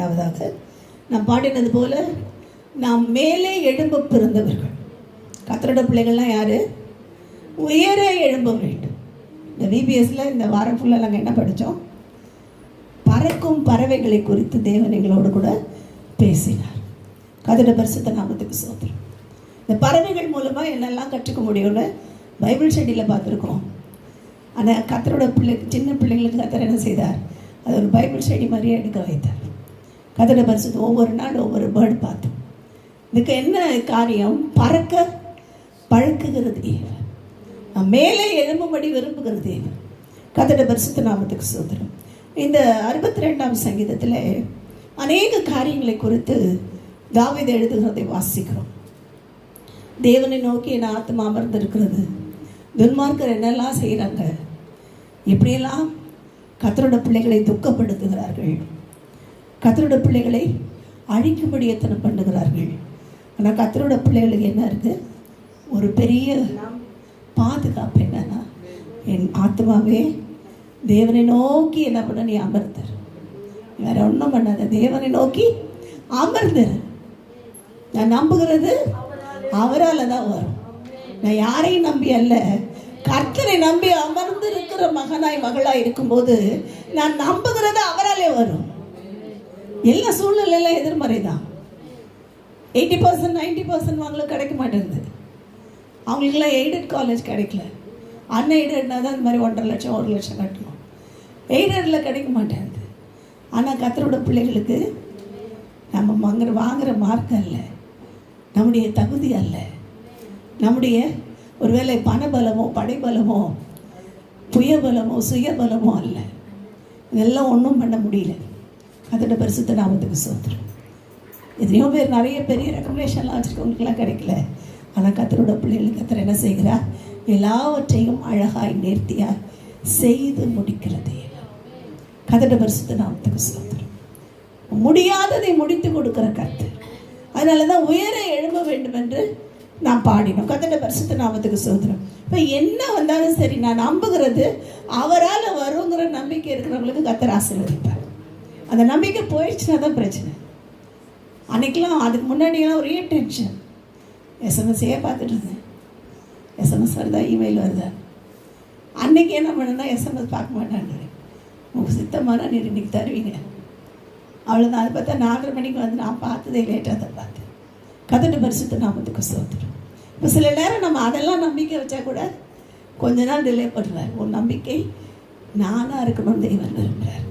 இரண்டாவதாக நாம் பாடினது போல நாம் மேலே எழும்ப பிறந்தவர்கள். கர்த்தருடைய பிள்ளைகள்லாம் யார்? உயர எழும்ப வேண்டும். இந்த விபிஎஸ்ல இந்த வாரம் ஃபுல்லாக நாங்கள் என்ன படித்தோம்? பறக்கும் பறவைகளை குறித்து தேவன் எங்களோடு கூட பேசினார். கர்த்தருடைய பரிசுத்த நாமத்துக்கு ஸ்தோத்திரம். இந்த பறவைகள் மூலமாக என்னெல்லாம் கற்றுக்க முடியும்னு பைபிள் ஸ்டடியில் பார்த்துருக்கோம். ஆனால் கர்த்தரோட சின்ன பிள்ளைங்களுக்கு கர்த்தர் என்ன செய்தார்? அது ஒரு பைபிள் ஸ்டடி மாதிரியே எடுக்க வைத்தார். கர்த்தருடைய பரிசுத்த ஒவ்வொரு நாள் ஒவ்வொரு பேர்டு பார்த்தோம். இதுக்கு என்ன காரியம்? பறக்க பழக்குகிறது, மேலே எழும்பும்படி விரும்புகிறது. கர்த்தருடைய பரிசுத்த நாமத்துக்கு ஸ்தோத்திரம். இந்த 62ஆம் சங்கீதத்தில் அநேக காரியங்களை குறித்து தாவீது எழுதுகிறதை வாசிக்கிறோம். தேவனை நோக்கி என் ஆத்மா அமர்ந்திருக்கிறது. துன்மார்க்கர் என்னெல்லாம் செய்கிறாங்க, எப்படியெல்லாம் கர்த்தரோட பிள்ளைகளை துக்கப்படுத்துகிறார்கள், கர்த்தரோட பிள்ளைகளை அழிக்கும்படி எத்தனை பண்ணுகிறார்கள். ஆனால் கர்த்தரோட பிள்ளைகளுக்கு என்ன இருக்குது? ஒரு பெரிய பாதுகாப்பு என்னன்னா, என் ஆத்மாவே தேவனை நோக்கி என்ன பண்ண நீ அமர்ந்தர். வேற ஒன்றும் பண்ணாத, தேவனை நோக்கி அமர்ந்தர். நான் நம்புகிறது அவரால் தான் வரும். நான் யாரையும் நம்பி அல்ல, கர்த்தரை நம்பி அமர்ந்து இருக்கிற மகனாய் மகளாய் இருக்கும்போது நான் நம்புகிறது அவராலே வரும். எல்லா சூழ்நிலையெல்லாம் எதிர்மறை தான். 80% 90% அவங்களுக்கு கிடைக்க மாட்டேங்குது. அவங்களுக்குலாம் எய்டட் காலேஜ் கிடைக்கல. அன்எய்டட்னா தான் இந்த மாதிரி 1.5 லட்சம் 1 லட்சம் கட்டணும். எய்டடில் கிடைக்க மாட்டேங்குது. ஆனால் கர்த்தரோட பிள்ளைகளுக்கு நம்ம வாங்குகிற மார்க் அல்ல, நம்முடைய தகுதி அல்ல, நம்முடைய ஒருவேளை பணபலமோ படைபலமோ புயபலமோ சுயபலமோ அல்ல. இதெல்லாம் ஒன்றும் பண்ண முடியல. அதோட பரிசுத்த நாமத்துக்கு ஸ்தோத்திரம். எத்தனையோ பேர் நிறைய பெரிய ரெக்கமெண்டேஷன்லாம் வச்சுருக்கவங்களுக்குலாம் கிடைக்கல. ஆனால் கர்த்தரோட பிள்ளைகளுக்கு கர்த்தர் என்ன செய்கிறார்? எல்லாவற்றையும் அழகாய் நேர்த்தியாய் செய்து முடிக்கிறது. கர்த்தரோட பரிசுத்த நாமத்துக்கு ஸ்தோத்திரம். முடியாததை முடித்து கொடுக்கிற கர்த்தர். அதனால தான் உயர எழும்ப வேண்டும் என்று நான் பாடினோம். கர்த்தருடைய பரிசுத்த நாமத்துக்கு ஸ்தோத்திரம். இப்போ என்ன வந்தாலும் சரி, நான் நம்புகிறது அவரால் வருங்கிற நம்பிக்கை இருக்கிறவங்களுக்கு கர்த்தர் ஆசீர்வதிப்பார். அந்த நம்பிக்கை போயிடுச்சுன்னா தான் பிரச்சனை. அன்னைக்கெல்லாம் அதுக்கு முன்னாடியெல்லாம் ஒரே டென்ஷன். எஸ்எம்எஸ்ஸையே பார்த்துட்டு இருந்தேன். எஸ்எம்எஸ் வருதா, இமெயில் வருதா. அன்னைக்கு என்ன பண்ணுன்னா எஸ்எம்எஸ் பார்க்க மாட்டாங்க. உங்களுக்கு சித்தமான நீர் இன்னைக்கு தருவீங்க, அவ்வளோதான். அதை பார்த்தா 4:30 மணிக்கு வந்து நான் பார்த்ததே லேட்டாக தான் பார்த்தேன். கர்த்தருடைய பரிசுத்த நாமத்துக்கு ஸ்தோத்திரம். இப்போ சில நேரம் நம்ம அதெல்லாம் நம்பிக்கை வச்சா கூட கொஞ்ச நாள் டிலே பண்ணுறார். ஒரு நம்பிக்கை நானாக இருக்கணும்னு தேவன் விரும்புகிறார்.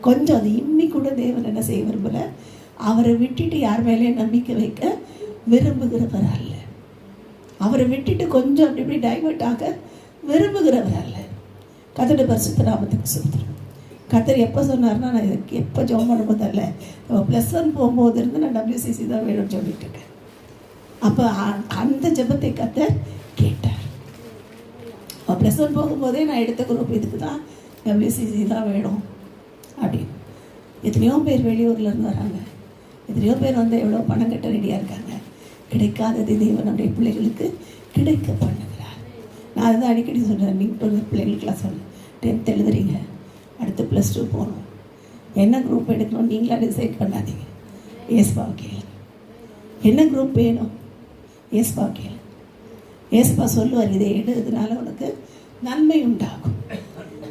கொஞ்சம் அது இம்மி கூட தேவன் என்ன செய்ய விரும்பல, அவரை விட்டுட்டு யார் மேலே நம்பிக்கை வைக்க விரும்புகிறவர் அல்ல. அவரை விட்டுட்டு கொஞ்சம் அப்படி இப்படி டைவர்ட் ஆக விரும்புகிறவர் அல்ல. கர்த்தருடைய பரிசுத்த நாமத்துக்கு ஸ்தோத்திரம். கர்த்தர் எப்போ சொன்னார்னா, நான் இதுக்கு எப்போ ஜெபம் பண்ணும்போது அல்ல, +1 போகும்போது இருந்து நான் WCC தான் வேணும்னு சொல்லிட்டு இருக்கேன். அப்போ அந்த ஜெபத்தை கர்த்தர் கேட்டார். +1 போகும்போதே நான் எடுத்த குரூப் இதுக்கு தான், WCC தான் வேணும் அப்படின்னு. எத்தனையோ பேர் வெளியூரில் இருந்து வராங்க. எத்தனையோ பேர் வந்து எவ்வளோ பணம் கட்ட ரெடியாக இருக்காங்க. கிடைக்காதது தேவன் நம்முடைய பிள்ளைகளுக்கு கிடைக்க பண்ணுகிறார். நான் அதுதான் அடிக்கடி சொல்கிறேன். நீங்கள் பிள்ளைகளுக்கெல்லாம் சொல்கிறேன், 10th எழுதுறீங்க, அடுத்து +2 போகணும், என்ன குரூப் எடுக்கணும் நீங்களா டிசைட் பண்ணாதீங்க. ஏஸ்பா கேளு, என்ன குரூப் வேணும் ஏஸ்பா கேளு. ஏஸ்பா சொல்லுவார், இதை எடுக்கிறதுனால உனக்கு நன்மை உண்டாகும்,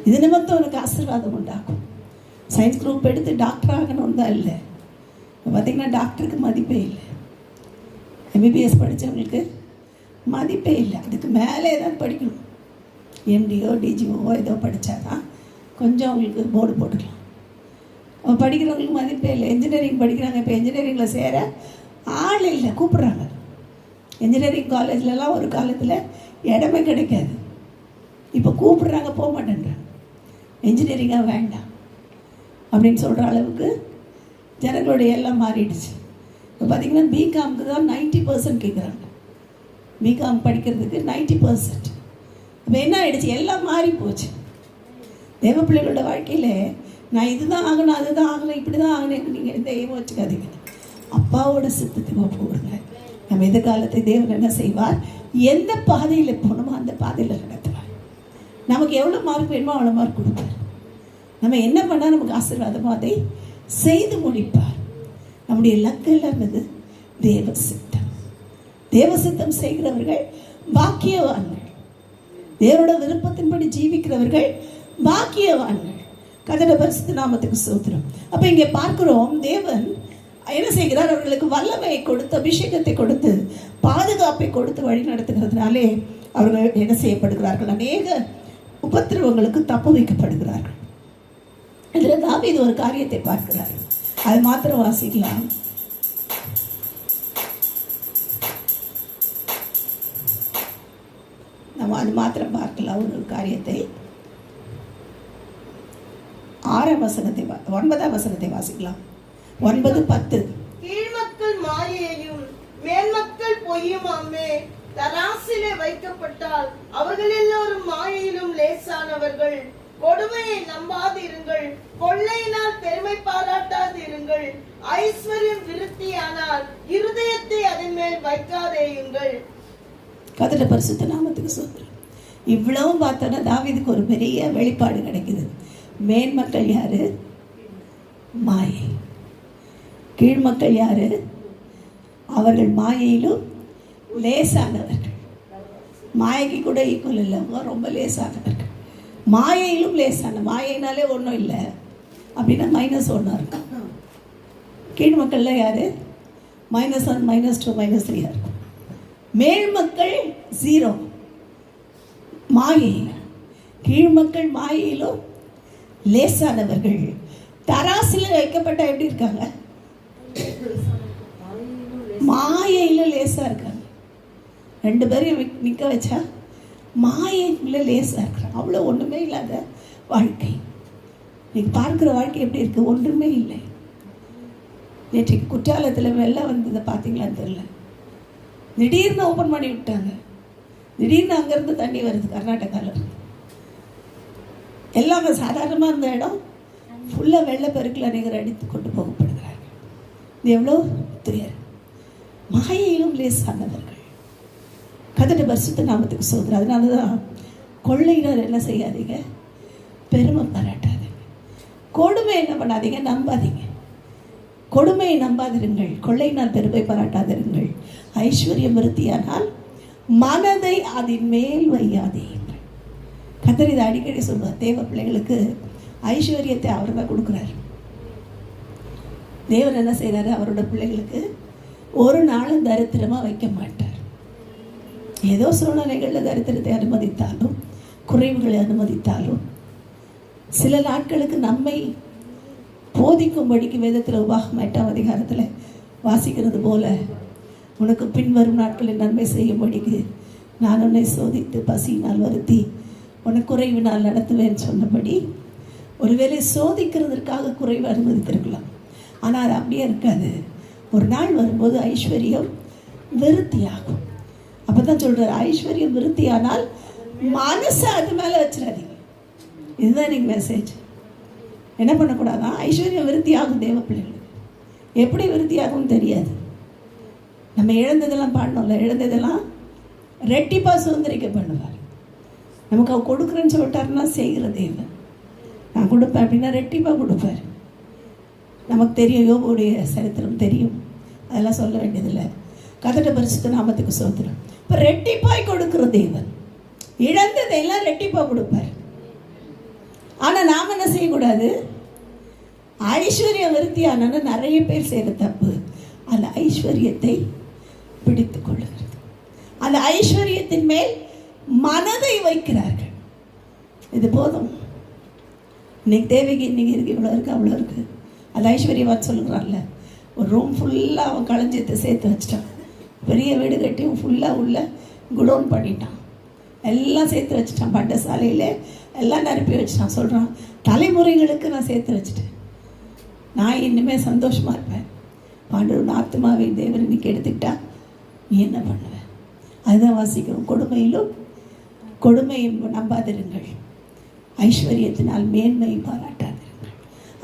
இது நிமித்தம் உனக்கு ஆசீர்வாதம் உண்டாகும். சயின்ஸ் குரூப் எடுத்து டாக்டர் ஆகணும் தான் இல்லை. பார்த்திங்கன்னா டாக்டருக்கு மதிப்பே இல்லை. MBBS படித்தவங்களுக்கு மதிப்பே இல்லை. அதுக்கு மேலே ஏதாவது படிக்கணும். MDO DGO ஏதோ படித்தா தான் கொஞ்சம் அவங்களுக்கு போர்டு போட்டுக்கலாம். அவன் படிக்கிறவங்களுக்கு மதிப்பே இல்லை. இன்ஜினியரிங் படிக்கிறாங்க. இப்போ இன்ஜினியரிங்கில் சேர ஆள் இல்லை, கூப்பிட்றாங்க. இன்ஜினியரிங் காலேஜ்லலாம் ஒரு காலத்தில் இடமே கிடைக்காது. இப்போ கூப்பிட்றாங்க, போக மாட்டேன்றாங்க. இன்ஜினியரிங்காக வேண்டாம் அப்படின்னு சொல்கிற அளவுக்கு ஜனங்களுடைய எல்லாம் மாறிடுச்சு. இப்போ பார்த்திங்கன்னா பிகாமுக்கு தான் 90% கேட்குறாங்க. பிகாம் படிக்கிறதுக்கு 90%. இப்போ என்ன ஆகிடுச்சு, எல்லாம் மாறி போச்சு. தேவ பிள்ளைகளோட வாழ்க்கையில் நான் இதுதான் ஆகணும், அதுதான் ஆகணும், இப்படி தான் ஆகணும், நீங்கள் எந்த ஏவோ வச்சுக்காதீங்க. அப்பாவோட சித்தத்துக்கு ஒப்புவிடுங்க. நம்ம எதிர்காலத்தை தேவன் என்ன செய்வார், எந்த பாதையில் போகணுமோ அந்த பாதையில் நடத்துவார். நமக்கு எவ்வளோ மார்க் வேணுமோ அவ்வளோ மார்க் கொடுப்பார். நம்ம என்ன பண்ணால் நமக்கு ஆசீர்வாதமோ அதை செய்து முடிப்பார். நம்முடைய இலக்கு என்னது? தேவ சித்தம். தேவ சித்தம் செய்கிறவர்கள் பாக்கியவான்கள். தேவனோட விருப்பத்தின்படி ஜீவிக்கிறவர்கள் பாக்கியவான்கள். கர்த்தருடைய பரிசுத்த நாமத்துக்கு ஸ்தோத்திரம். அப்போ இங்கே பார்க்கிறோம், தேவன் என்ன செய்கிறார்? அவர்களுக்கு வல்லமையை கொடுத்து, அபிஷேகத்தை கொடுத்து, பாதுகாப்பை கொடுத்து வழி நடத்துகிறதுனாலே அவர்கள் என்ன செய்யப்படுகிறார்கள்? அநேக உபத்திரவங்களுக்கு தப்பு வைக்கப்படுகிறார்கள். இதில் தாவீது ஒரு காரியத்தை பார்க்கிறார். அது மாத்திரம் வாசிக்கலாம். நம்ம அது மாத்திரம் பார்க்கலாம். ஒரு காரியத்தை 6ஆம் வசனத்தை 9ஆம் வசனத்தை வாசிக்கலாம். 9:10. கீழ்மக்கள் மாயையும் மேன்மக்கள் பொய்யுமாமே தராசிலே வைக்கப்பட்டால் அவர்கள் எல்லோரும் மாயையிலும் லேசானவர்கள். கொடுமையை நம்பாதிருங்கள், கொள்ளையினால் பெருமை பாராட்டாதிருங்கள். ஐஸ்வர்யம் விருத்தியானால் இருதயத்தை அதன் மேல் வைக்காதேயுங்கள். கர்த்தருடைய பரிசுத்த நாமத்துக்கு ஸ்தோத்திரம். இவ்வளவும் பார்த்தோன்னா தாவீதுக்கு ஒரு பெரிய வெளிப்பாடு கிடைக்குது. மேன்மக்கள் யாரு? மாயை. கீழ்மக்கள் யாரு? அவர்கள் மாயையிலும் லேசானவர்கள். மாயைக்கு கூட ஈக்குவல் இல்லை, ரொம்ப லேசானவர்கள். மாயையிலும் லேசான. மாயினாலே ஒன்றும் இல்லை அப்படின்னா -1 இருக்கும். கீழ்மக்கள்ல யாரு? -1, -2, -3 இருக்கும். மேல்மக்கள் 0. மாயை. கீழ்மக்கள் மாயையிலும் லேசானவர்கள். தராசில் வைக்கப்பட்ட எப்படி இருக்காங்க? மாயையில லேசா இருக்காங்க. 2 பேரையும் நிற்க வச்சா மாயைக்குள்ள லேசா இருக்கிறாங்க. அவ்வளோ ஒன்றுமே இல்லாத வாழ்க்கை. இன்னைக்கு பார்க்குற வாழ்க்கை எப்படி இருக்கு? ஒன்றுமே இல்லை. நேற்றைக்கு குற்றாலத்தில் வெள்ளம் வந்ததை பார்த்தீங்களான்னு தெரியல. திடீர்னு ஓப்பன் பண்ணி விட்டாங்க. திடீர்னு அங்கேருந்து தண்ணி வருது கர்நாடகாவில் இருந்து. எல்லாம் சாதாரணமாக இருந்த இடம் ஃபுல்லாக வெள்ளப்பெருக்கில் அநேகர் அடித்து கொண்டு போகப்படுகிறார்கள். இது எவ்வளோ துயர். மாயையிலும் லேசானவர்கள். கர்த்தருடைய பரிசுத்த நாமத்துக்கு ஸ்தோத்திரம். அதனால தான் கொள்ளையினர் என்ன செய்யாதீங்க? பெருமை பாராட்டாதீங்க. கொடுமை என்ன பண்ணாதீங்க? நம்பாதீங்க. கொடுமையை நம்பாதிருங்கள், கொள்ளையினால் பெருமை பாராட்டாதிருங்கள். ஐஸ்வர்யம் விருத்தியானால் மனதை அதன் மேல் வையாதீர்கள். கர்த்தர் இதை அடிக்கடி சொல்வார். தேவ பிள்ளைகளுக்கு ஐஸ்வர்யத்தை அவர் தான் கொடுக்குறாரு. தேவன் என்ன செய்கிறாரு? அவரோட பிள்ளைகளுக்கு ஒரு நாளும் தரித்திரமாக வைக்க மாட்டார். ஏதோ சூழ்நிலைகளில் தரித்திரத்தை அனுமதித்தாலும், குறைவுகளை அனுமதித்தாலும், சில நாட்களுக்கு நம்மை போதிக்கும்படிக்கு வேதத்தில் உபாகமம் 8ஆம் அதிகாரத்தில் வாசிக்கிறது போல, உனக்கு பின்வரும் நாட்களில் நன்மை செய்யும்படிக்கு நான் உன்னை சோதித்து பசியினால் வருத்தி உன்னை குறைவினால் நடத்துவேன் சொன்னபடி, ஒருவேளை சோதிக்கிறதுக்காக குறைவு அனுமதித்திருக்கலாம். ஆனால் அது அப்படியே இருக்காது. ஒரு நாள் வரும்போது ஐஸ்வர்யம் விருத்தியாகும். அப்போ தான் சொல்கிறார், ஐஸ்வர்யம் விருத்தியானால் மனசை அது மேலே வச்சிடாதீங்க. இதுதான் நீங்கள் மெசேஜ். என்ன பண்ணக்கூடாதான்? ஐஸ்வர்யம் விருத்தியாகும் தேவ பிள்ளைகளுக்கு. எப்படி விருத்தியாகும்னு தெரியாது. நம்ம இழந்ததெல்லாம் பாடணும்ல, இழந்ததெல்லாம் ரெட்டிப்பாக சுதந்திரிக்க பண்ணுவார். நமக்கு அவர் கொடுக்குறேன்னு சொல்லிட்டாருன்னா செய்கிற தேவன். நான் கொடுப்பேன் அப்படின்னா ரெட்டிப்பாக கொடுப்பார். நமக்கு தெரியும், யோபுடைய சரித்திரம் தெரியும், அதெல்லாம் சொல்ல வேண்டியதில்லை. கர்த்தருடைய பரிசுத்த நாமத்துக்கு ஸ்தோத்திரம். இப்போ ரெட்டிப்பாய் கொடுக்குற தேவன் இழந்ததையெல்லாம் ரெட்டிப்பாக கொடுப்பார். ஆனால் நாம் என்ன செய்யக்கூடாது? ஐஸ்வர்யம் விருத்தியான நிறைய பேர் செய்கிற தப்பு, அந்த ஐஸ்வர்யத்தை பிடித்து கொள்ளுகிறது. அந்த ஐஸ்வர்யத்தின் மேல் மனதை வைக்கிறார்கள். இது போதும், இன்னைக்கு தேவைக்கு இன்னைக்கு இருக்கு, இவ்வளோ இருக்குது, அவ்வளோ இருக்குது. அது ஐஸ்வர்யவான் சொல்லுறான்ல, ஒரு ரூம் ஃபுல்லாக அவன் களஞ்சியத்தை சேர்த்து வச்சிட்டான். பெரிய வீடு கட்டியும் ஃபுல்லாக உள்ள குடோன் பண்ணிட்டான். எல்லாம் சேர்த்து வச்சுட்டான். பண்டசாலையில் எல்லாம் நிரப்பி வச்சுட்டான். சொல்கிறான், தலைமுறைகளுக்கு நான் சேர்த்து வச்சுட்டேன், நான் இனிமேல் சந்தோஷமாக இருப்பேன். ஆண்டவர் ஆத்துமாவை தேவன் இன்னைக்கு எடுத்துக்கிட்டா நீ என்ன பண்ணுவேன்? அதுதான் வாசிக்கிறோம். கொடுமையும் நம்பாதிருங்கள், ஐஸ்வர்யத்தினால் மேன்மையை பாராட்டாதிருங்கள்.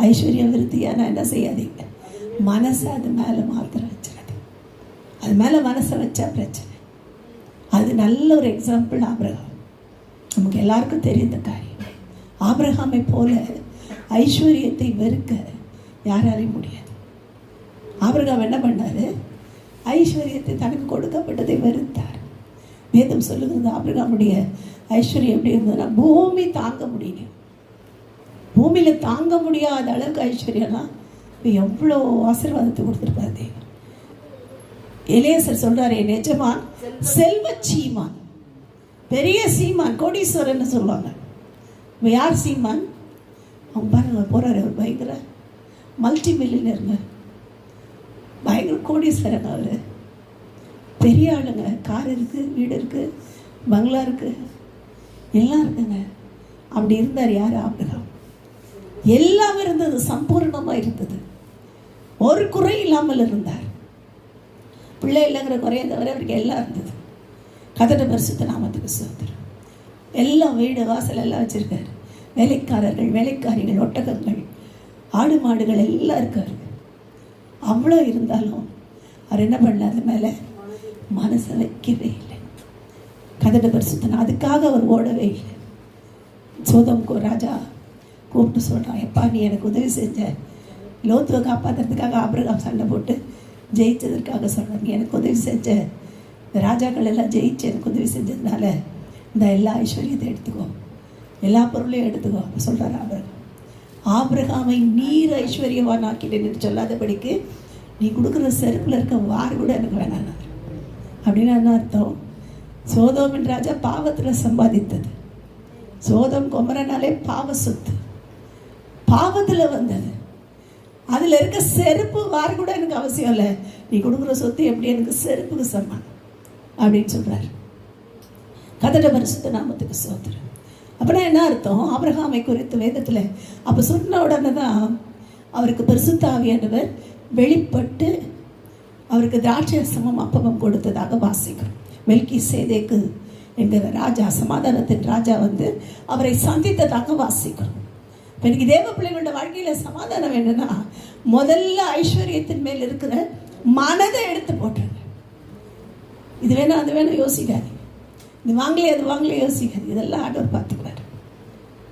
ஐஸ்வர்யம் விருத்தியான என்ன செய்யாதீங்க? மனசை அது மேலே மாத்திரம் வச்சிடாது. அது மேலே மனசை வச்சா பிரச்சனை. அது நல்ல ஒரு எக்ஸாம்பிள் ஆபிரகாம். நமக்கு எல்லாருக்கும் தெரிந்த காரியம். ஆபிரகாமை போல ஐஸ்வர்யத்தை வெறுக்க யாராலையும் முடியாது. ஆபிரகாம் என்ன பண்ணார்? ஐஸ்வர்யத்தை தனக்கு கொடுக்கப்பட்டதை வெறுத்தார். வேதம் சொல்லுகிறது ஆபிரகாமுடைய ஐஸ்வர்யம் எப்படி இருந்ததுன்னா பூமி தாங்க முடியல. பூமியில் தாங்க முடியாத அளவுக்கு ஐஸ்வர்யம்னா எவ்வளோ ஆசீர்வாதத்தை கொடுத்துருப்பாரு தேவன். எலியேசர் சொல்றாரு, என் எஜமான் செல்வ சீமான், பெரிய சீமான், கோடீஸ்வரன் சொல்லுவாங்க. இப்போ யார் சீமான்? அவங்க பாருங்க போறாரு, அவர் பயங்கர மல்டி மில்லியனருங்க, பயங்கர கோடீஸ்வரன். அவர் பெரிய ஆளுங்க, கார் இருக்கு, வீடு இருக்கு, பங்களா இருக்கு, எல்லாம் இருக்குங்க. அப்படி இருந்தார் யார்? ஆபிரகாம். எல்லாம் இருந்தது, சம்பூர்ணமாக இருந்தது, ஒரு குறை இல்லாமல் இருந்தார். பிள்ளை இல்லைங்கிற குறைய தவிர அவருக்கு எல்லாம் இருந்தது. கர்த்தருடைய பரிசுத்த நாமத்துக்கு ஸ்தோத்திரம். எல்லாம் வீடு வாசல் எல்லாம் வச்சிருக்காரு. வேலைக்காரர்கள், வேலைக்காரிகள், ஒட்டகங்கள், ஆடு மாடுகள் எல்லாம் இருக்காரு. அவ்வளோ இருந்தாலும் அவர் என்ன பண்ணார்? மேலே மனசை வைக்கவே இல்லை. கர்த்தருடைய பரிசுத்தம் அதுக்காக அவர் ஓடவே இல்லை. சோதோமுக்கு ராஜா கூப்பிட்டு சொல்கிறான், எப்பா நீ எனக்கு உதவி செஞ்ச, லோத்துவை காப்பாற்றுறதுக்காக ஆபிரகாம் சண்டை போட்டு ஜெயிச்சதற்காக சொல்கிறாங்க, எனக்கு உதவி செஞ்ச, இந்த ராஜாக்கள் எல்லாம் ஜெயிச்சு எனக்கு உதவி செஞ்சதுனால இந்த எல்லா ஐஸ்வர்யத்தை எடுத்துக்கோ, எல்லா பொருளையும் எடுத்துக்கோ சொல்கிறார் ஆபிரகாம். ஆபிரகாமை நீர் ஐஸ்வர்யவான் ஆக்கிட்டேன்னு சொல்லாதபடிக்கு நீ கொடுக்குற செருப்பில் இருக்க வார் கூட எனக்கு வேணாம். அப்படின்னு என்ன அர்த்தம்? சோதோமின் ராஜா பாவத்தில் சம்பாதித்தது. சோதம் கொமரனாலே பாவ சொத்து, பாவத்தில் வந்தது. அதில் இருக்க செருப்பு வார் கூட எனக்கு அவசியம் இல்லை, நீ கொடுக்குற சொத்து எப்படி எனக்கு செருப்புக்கு சமம் அப்படின்னு சொல்கிறார். கர்த்தருடைய பரிசுத்த நாமத்துக்கு ஸ்தோத்திரம். அப்படின்னா என்ன அர்த்தம்? ஆபிரகாமை குறித்து வேதத்தில் அப்போ சொன்ன உடனே தான் அவருக்கு பரிசுத்த ஆவியானவர் வெளிப்பட்டு அவருக்கு திராட்சை ரசமும் அப்பமும் கொடுத்ததாக வாசிக்கிறோம். மெல்கிசேதேக்கு என்கிற ராஜா, சமாதானத்தின் ராஜா வந்து அவரை சந்தித்ததாக வாசிக்கிறோம். இப்போ இன்னைக்கு தேவ பிள்ளைகளோட வாழ்க்கையில் சமாதானம் என்னன்னா, முதல்ல ஐஸ்வர்யத்தின் மேல் இருக்கிற மனதை எடுத்து போட்டுருங்க. இது வேணும் அது வேணும் யோசிக்காது, இது வாங்கலையே அது வாங்கலையே யோசிக்காது, இதெல்லாம் ஆண்டவர் பார்த்துக்குவார்.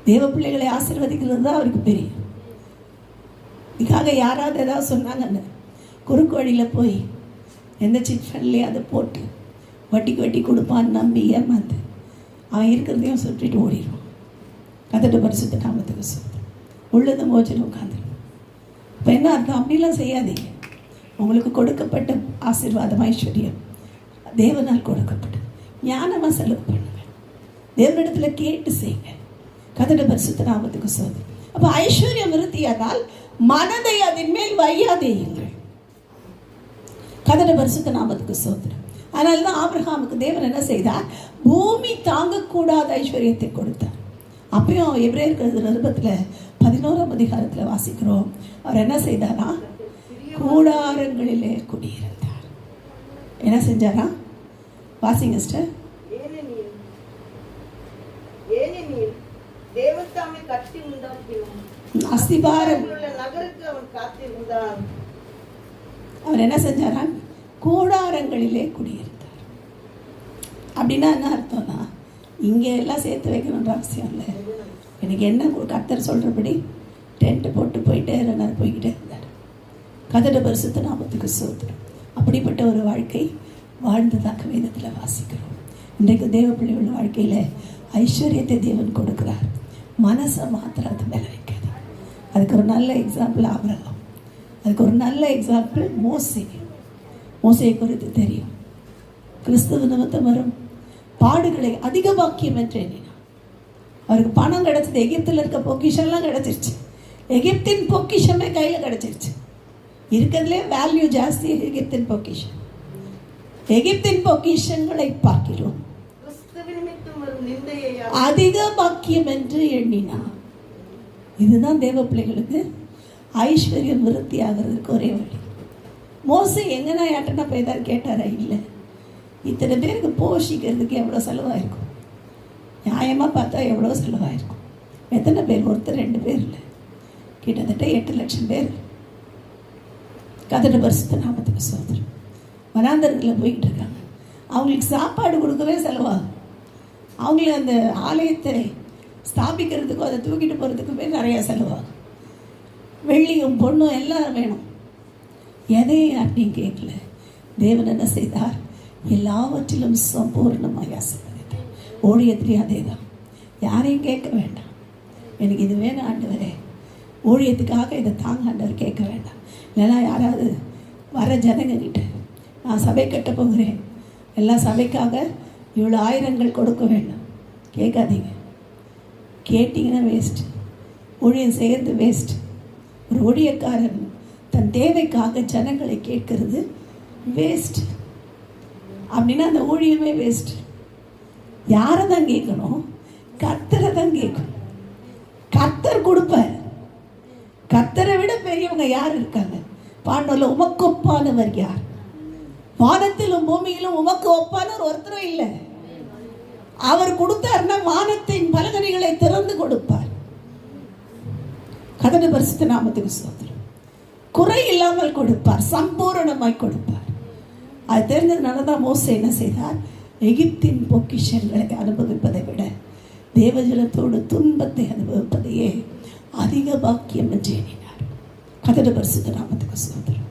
தேவ பிள்ளைகளை ஆசீர்வதிக்கிறது தான் அவருக்கு தெரியும். இதுக்காக யாராவது ஏதாவது சொன்னாங்கன்னு குறுக்கு வழியில் போய் எந்த சிட் ஃபண்ட்லேயே அதை போட்டு வட்டிக்கு வட்டி கொடுப்பான்னு நம்பி ஏமாந்து அவன் இருக்கிறதையும் சுற்றிட்டு ஓடிடுவான். கர்த்தருடைய பரிசுத்த நாமத்துக்கு சொல்லுது, உள்ளதை மோச்சனை உட்காந்துருக்கும். இப்போ என்ன அர்த்தம்? அப்படிலாம் செய்யாதீங்க. உங்களுக்கு கொடுக்கப்பட்ட ஆசீர்வாதம், ஐஸ்வர்யம் தேவனால் கொடுக்கப்பட்டது. ஞானமாக செலவு பண்ணுங்க, தேவனிடத்தில் கேட்டு செய்யுங்க. கர்த்தருடைய பரிசுத்த நாமத்துக்கு சொல்லுது. அப்போ ஐஸ்வர்யம் விருத்தியானால் மனதை அதன் மேல் வையாதேயுங்கள். கர்த்தருடைய பரிசுத்த நாமத்துக்கு ஸ்தோத்திரம். அதனால தான் ஆபிரகாமுக்கு தேவன் என்ன செய்தார்? பூமி தாங்கக்கூடாத ஐஸ்வர்யத்தை கொடுத்தார். அப்பயும் எபிரேயர் நிருபத்தில் 11ஆம் அதிகாரத்தில் வாசிக்கிறோம், அவர் என்ன செய்தாரா? கூடாரங்களிலே குடியிருந்தார். என்ன செஞ்சாரா? வாசிங்க சிஸ்டர். அஸ்திபாரம் நகருக்கு அவன் காத்திருந்தான். அவர் என்ன செஞ்சாரா? கூடாரங்களிலே குடியிருந்தார். அப்படின்னா என்ன அர்த்தம்னா, இங்கே எல்லாம் சேர்த்து வைக்கணுன்ற அவசியம் இல்லை. எனக்கு என்ன கர்த்தர் சொல்கிறபடி டென்ட்டு போட்டு போயிட்டே இருந்தார், போய்கிட்டே இருந்தார். கர்த்தருடைய பரிசுத்த நாமத்துக்கு ஸ்தோத்திரம். அப்படிப்பட்ட ஒரு வாழ்க்கை வாழ்ந்ததாக வேதத்தில் வாசிக்கிறோம். இன்றைக்கு தேவ பிள்ளைகள் வாழ்க்கையில் ஐஸ்வர்யத்தை தேவன் கொடுக்குறார், மனசை மாத்திரம் அது மேலே வைக்காது. அதுக்கு ஒரு நல்ல எக்ஸாம்பிள் ஆபிரகாம், அதுக்கு ஒரு நல்ல எக்ஸாம்பிள் மோசே. மோசையை குறித்து தெரியும். கிறிஸ்துவ நிமித்தம் வரும் பாடுகளை அதிக பாக்கியம் என்று எண்ணினார். அவருக்கு பணம் கிடைச்சது, எகிப்தில் இருக்க பொக்கிஷம்லாம் கிடைச்சிருச்சு. எகிப்தின் பொக்கிஷமே கையில் கிடைச்சிருச்சு. இருக்கிறதுலே வேல்யூ ஜாஸ்தி எகிப்தின் பொக்கிஷம். எகிப்தின் பொக்கிஷங்களை பார்க்கிறோம் அதிக பாக்கியம் என்று எண்ணினார். இதுதான் தேவ பிள்ளைகளுக்கு ஐஸ்வர்யம் விருத்தி ஆகிறதுக்கு ஒரே வழி. மோசே எங்கன்னா யாட்டனா போய் ஏதாவது கேட்டாரா? இல்லை. இத்தனை பேருக்கு போஷிக்கிறதுக்கு எவ்வளோ செலவாயிருக்கும்? நியாயமாக பார்த்தா எவ்வளோ செலவாயிருக்கும்? எத்தனை பேர்? ஒருத்தர் 2 பேர் இல்லை, கிட்டத்தட்ட 8 லட்சம் பேர். கர்த்தருடைய பரிசுத்த நாமத்துக்கு ஸ்தோத்திரம். வனாந்தரத்தில் போய்கிட்டு இருக்காங்க. அவங்களுக்கு சாப்பாடு கொடுக்கவே செலவாகும். அவங்கள அந்த ஆலயத்தை ஸ்தாபிக்கிறதுக்கும் அதை தூக்கிட்டு போகிறதுக்குமே நிறையா செலவாகும். வெள்ளியும் பொண்ணும் எல்லாம் வேணும். எதையும் யார்ட்டையும் கேட்கல. தேவன் என்ன செய்தார்? எல்லாவற்றிலும் சம்பூர்ணமாக ஆசீர்வதித்தார். ஊழியத்திலையும் அதே தான். யாரையும் கேட்க வேண்டாம், எனக்கு இது வேணும் ஆண்டவரே, ஊழியத்துக்காக இதை தாங்க ஆண்டவர் கேட்க வேண்டாம். இல்லைன்னா யாராவது வர ஜனங்கக்கிட்ட நான் சபை கட்ட போகிறேன், எல்லா சபைக்காக இவ்வளோ ஆயிரங்கள் கொடுக்க வேண்டும், கேட்காதீங்க. கேட்டிங்கன்னா வேஸ்ட்டு, ஊழியம் செய்கிறது வேஸ்ட்டு. ஒரு ஊழியக்காரன் தன் தேவைக்காக ஜனங்களை கேட்கறது வேஸ்ட்டு. அப்படின்னா அந்த ஊழியமே வேஸ்ட்டு. யாரை தான் கேட்கணும்? கர்த்தரை தான் கேட்கணும். கர்த்தர் கொடுப்பார். கர்த்தரை விட பெரியவங்க யார் இருக்காங்க? பாண்டோல உமக்கு ஒப்பானவர் யார்? வானத்திலும் பூமியிலும் உமக்கு ஒப்பானவர் ஒருத்தரும் இல்லை. அவர் கொடுத்தார்னா வானத்தின் பலகணிகளை திறந்து கொடுப்பார். கர்த்தருடைய பரிசுத்த நாமத்துக்கு ஸ்தோத்திரம். குறை இல்லாமல் கொடுப்பார், சம்பூரணமாய் கொடுப்பார். அது தெரிஞ்சதுனால தான் மோசே என்ன செய்தார்? எகிப்தின் பொக்கிஷங்களை அனுபவிப்பதை விட தேவஜனத்தோடு துன்பத்தை அனுபவிப்பதையே அதிக பாக்கியம் என்று எண்ணினார். கர்த்தருடைய பரிசுத்த நாமத்துக்கு ஸ்தோத்திரம்.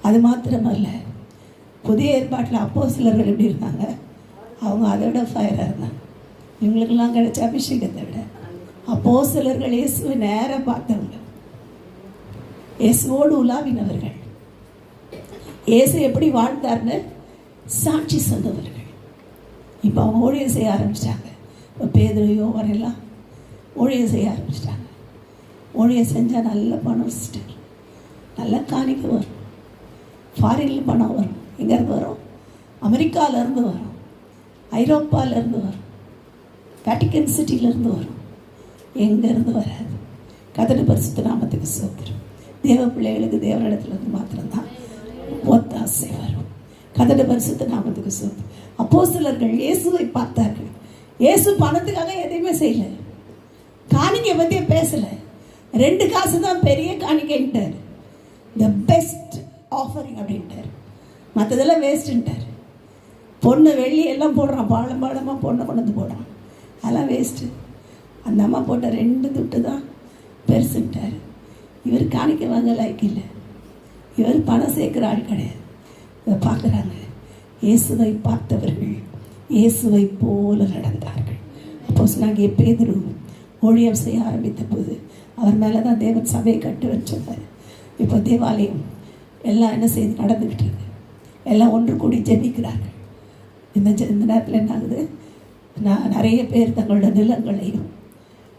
அது மாத்திரமல்ல, புதிய ஏற்பாட்டில் அப்போஸ்தலர்கள் எப்படி இருந்தாங்க? அவங்க அதை விட ஃபயராக இருந்தாங்க. இவங்களுக்கெல்லாம் கிடைச்ச அபிஷேகத்தை விட அப்போஸ்தலர்கள் இயேசுவை நேராக பார்த்தவங்க, இயேசுவோடு உலாவினவர்கள், இயேசு எப்படி வாழ்ந்தார்னு சாட்சி சொன்னவர்கள். இப்போ அவங்க ஊழியம் செய்ய ஆரம்பிச்சிட்டாங்க. இப்போ பேதுரு வரையெல்லாம் ஊழியம் செய்ய ஆரம்பிச்சிட்டாங்க. ஊழியம் செஞ்சால் நல்ல பணம் வச்சுட்டார், நல்ல காணிக்க வரும், ஃபாரின்ல பணம் வரும். எங்கேருந்து வரும்? அமெரிக்காவிலேருந்து வரும், ஐரோப்பாவிலேருந்து வரும், வேட்டிக்கன் சிட்டியிலேருந்து வரும். எங்கேருந்து வராது. கர்த்தருடைய பரிசுத்த நாமத்துக்கு ஸ்தோத்திரம். தேவ பிள்ளைகளுக்கு தேவனிடத்துலேருந்து மாத்திரம்தான் ஒத்தாசை வரும். கர்த்தருடைய பரிசுத்த நாமத்துக்கு ஸ்தோத்திரம். அப்போஸ்தலர்கள் இயேசுவை பார்த்தார்கள். இயேசு பணத்துக்காக எதையுமே செய்யலை, காணிக்கை பற்றியே பேசலை. 2 காசு தான் பெரிய காணிக்கைன்ட்டார், த பெஸ்ட் ஆஃபரிங் அப்படின்ட்டார். மற்றதெல்லாம் வேஸ்ட்டுன்ட்டார். பொண்ணு வெள்ளி எல்லாம் போடுறான், பாலமாக பொண்ணை கொண்டு வந்து போடுறான், அதெல்லாம் வேஸ்ட்டு. அந்த அம்மா போட்ட 2 துட்டு தான் பெருசுன்ட்டார். இவர் காணிக்க வாங்க லைக் இல்லை, இவர் பணம் சேர்க்குற ஆள் கிடையாது. இதை பார்க்குறாங்க. இயேசுவை பார்த்தவர்கள் இயேசுவை போல நடந்தார்கள். அப்போ சொன்னாங்க, பேதுரு ஊழியம் செய்ய ஆரம்பித்த போது அவர் மேலே தான் தேவன் சபையை கட்டுவேன்னு சொன்னார். இப்போ தேவாலயம் எல்லாம் என்ன செய்து நடந்துக்கிட்டு இருக்கு. எல்லாம் ஒன்று கூடி ஜெபிக்கிறார்கள். இந்த நேரத்தில் என்ன ஆகுது? நிறைய பேர் தங்களோட நிலங்களையும்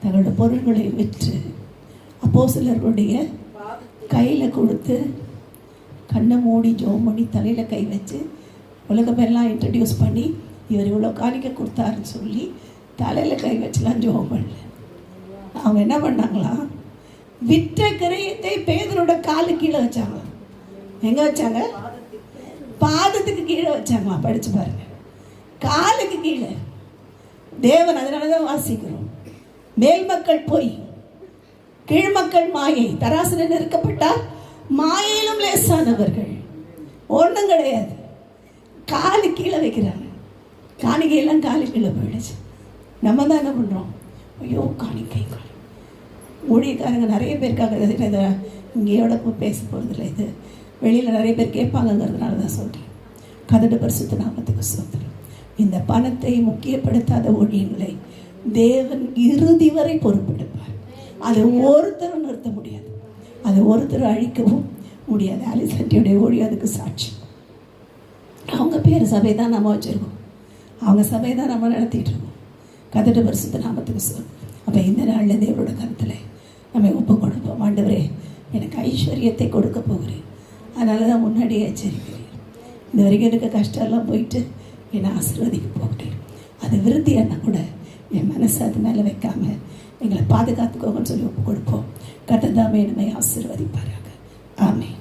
தங்களோட பொருள்களையும் விற்று அப்போஸ்தலர்களுடைய கையில் கொடுத்து கண்ணை மூடி ஜெபம் பண்ணி தலையில் கை வச்சு உலகமெல்லாம் இன்ட்ரடியூஸ் பண்ணி இவர் இவ்வளோ காணிக்க கொடுத்தாருன்னு சொல்லி தலையில் கை வச்சுலாம் ஜெபம் பண்ணல. அவங்க என்ன பண்ணாங்களா? விற்ற கிரயத்தை பேதரோட காலு கீழே வச்சாங்க. எங்கே வச்சாங்க? பாதத்துக்கு கீழே வச்சாங்களா? படித்து பாருங்க, காலுக்கு கீழே. தேவன் அதனால தான் வாசிக்கிறோம், மேல் மக்கள் போய் கீழ்மக்கள் மாயை, தராசில் நிற்கப்பட்டால் மாயிலும் லேசானவர்கள். ஒன்றும் கிடையாது, காலு கீழே வைக்கிறாங்க. காணிக்கையெல்லாம் காலு கீழே போயிடுச்சு. நம்ம தான் என்ன பண்ணுறோம்? ஐயோ காணிக்கை. ஊழியக்காரங்க நிறைய பேருக்காக இதை இங்கேயோட பேச போகிறதில்ல, இது வெளியில் நிறைய பேர் கேட்பாங்கங்கிறதுனால தான் சொல்கிறேன். கர்த்தருடைய பரிசுத்த நாமத்துக்கு ஸ்தோத்திரம். இந்த பணத்தை முக்கியப்படுத்தாத ஊழியங்களை தேவன் இறுதி வரை பொறுப்பெடுப்பார். அதை ஒருத்தரும் நிறுத்த முடியாது, அதை ஒருத்தரும் அழிக்கவும் முடியாது. அலிசட்டியுடைய ஊழியம் அதுக்கு சாட்சி. அவங்க பேர் சபை தான் நம்ம வச்சுருக்கோம், அவங்க சபை தான் நம்ம நடத்திட்டு இருக்கோம். கர்த்தருடைய பரிசுத்த நாமத்துக்கு ஸ்தோத்திரம். அப்போ இந்த நாளில் தேவனோட கருத்தில் நம்ம ஒப்பு கொடுப்போம். ஆண்டவரே, எனக்கு ஐஸ்வர்யத்தை கொடுக்க போகிறேன், அதனால தான் முன்னாடியே எச்சரிக்கிறேன். இந்த வரைக்கும் இருக்க கஷ்டம்லாம் போயிட்டு என்னை ஆசீர்வதிக்க போகிறேன். அது விருத்தியானா கூட என் மனசை அது மேலே வைக்காமல் எங்களை பாதுகாத்துக்கோங்கன்னு சொல்லி ஒப்பு கொடுப்போம். கர்த்தர் தாமே நம்மை ஆசீர்வதிப்பாராக. ஆமென்.